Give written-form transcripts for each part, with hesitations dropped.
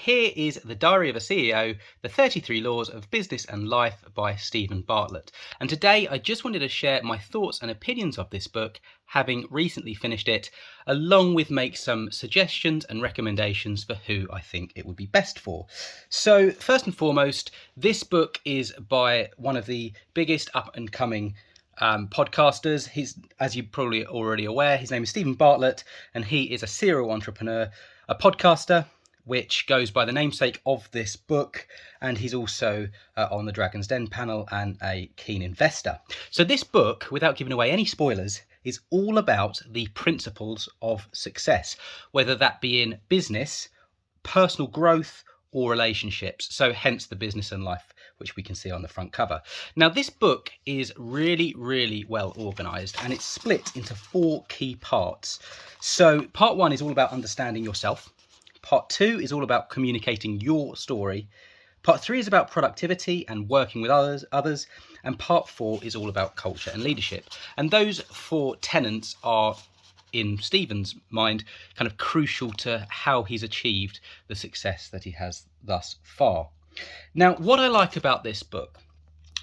here is The Diary of a CEO, The 33 Laws of Business and Life by Stephen Bartlett. And today I just wanted to share my thoughts and opinions of this book, having recently finished it, along with make some suggestions and recommendations for who I think it would be best for. So first and foremost, this book is by one of the biggest up and coming podcasters. He's, as you're probably already aware, his name is Stephen Bartlett, and he is a serial entrepreneur, a podcaster, which goes by the namesake of this book, and he's also on the Dragon's Den panel and a keen investor. So this book, without giving away any spoilers, is all about the principles of success, whether that be in business, personal growth, or relationships. So hence the business and life, which we can see on the front cover. Now, this book is really, really well organised, and it's split into 4 key parts. So part 1 is all about understanding yourself. Part 2 is all about communicating your story. Part 3 is about productivity and working with others. And part 4 is all about culture and leadership. And those 4 tenets are, in Stephen's mind, kind of crucial to how he's achieved the success that he has thus far. Now, what I like about this book,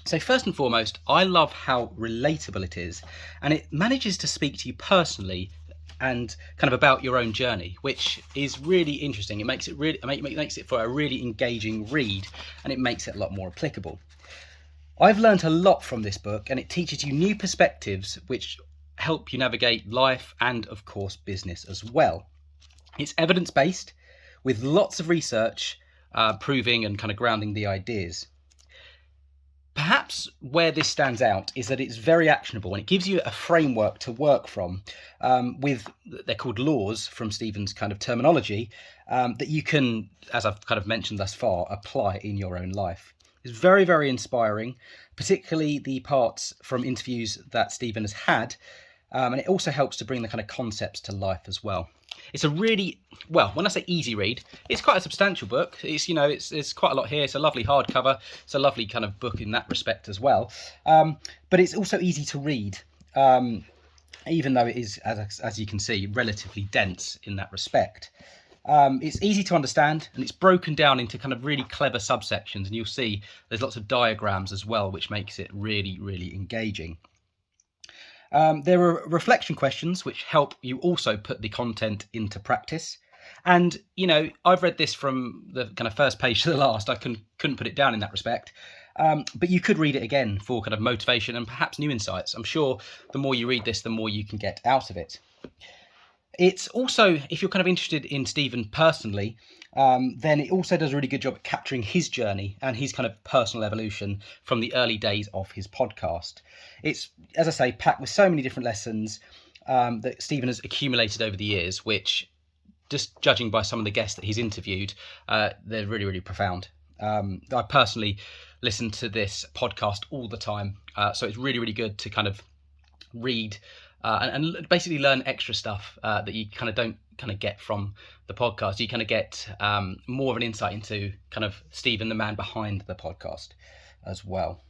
so first and foremost, I love how relatable it is, and it manages to speak to you personally and kind of about your own journey, which is really interesting. It makes it for a really engaging read, and it makes it a lot more applicable. I've learned a lot from this book, and it teaches you new perspectives which help you navigate life and, of course, business as well. It's evidence-based with lots of research proving and kind of grounding the ideas. Perhaps where this stands out is that it's very actionable, and it gives you a framework to work from with, they're called laws from Stephen's kind of terminology, that you can, as I've kind of mentioned thus far, apply in your own life. It's very, very inspiring, particularly the parts from interviews that Stephen has had, and it also helps to bring the kind of concepts to life as well. It's a really, well, when I say easy read, it's quite a substantial book. It's, you know, it's quite a lot here. It's a lovely hardcover. It's a lovely kind of book in that respect as well. But it's also easy to read, even though it is, as you can see, relatively dense in that respect. It's easy to understand, and it's broken down into kind of really clever subsections, and you'll see there's lots of diagrams as well, which makes it really, really engaging. There are reflection questions which help you also put the content into practice. And, you know, I've read this from the kind of first page to the last. I couldn't put it down in that respect. But you could read it again for kind of motivation and perhaps new insights. I'm sure the more you read this, the more you can get out of it. It's also, if you're kind of interested in Stephen personally, then it also does a really good job at capturing his journey and his kind of personal evolution from the early days of his podcast. It's, as I say, packed with so many different lessons that Stephen has accumulated over the years, which, just judging by some of the guests that he's interviewed, they're really, really profound. I personally listen to this podcast all the time, so it's really, really good to kind of read and basically learn extra stuff that you kind of don't kind of get from the podcast. You kind of get more of an insight into kind of Stephen, the man behind the podcast as well.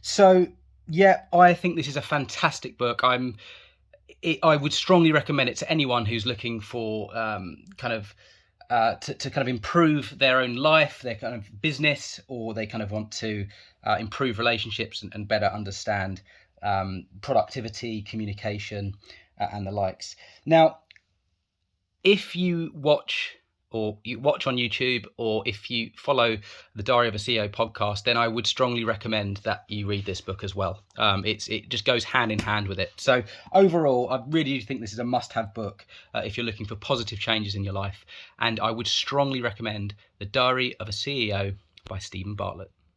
So yeah, I think this is a fantastic book. I would strongly recommend it to anyone who's looking for to kind of improve their own life, their kind of business, or they kind of want to improve relationships and better understand productivity, communication, and the likes. Now, if you watch on YouTube, or if you follow the Diary of a CEO podcast, then I would strongly recommend that you read this book as well. It just goes hand in hand with it. So overall, I really do think this is a must-have book if you're looking for positive changes in your life. And I would strongly recommend The Diary of a CEO by Stephen Bartlett.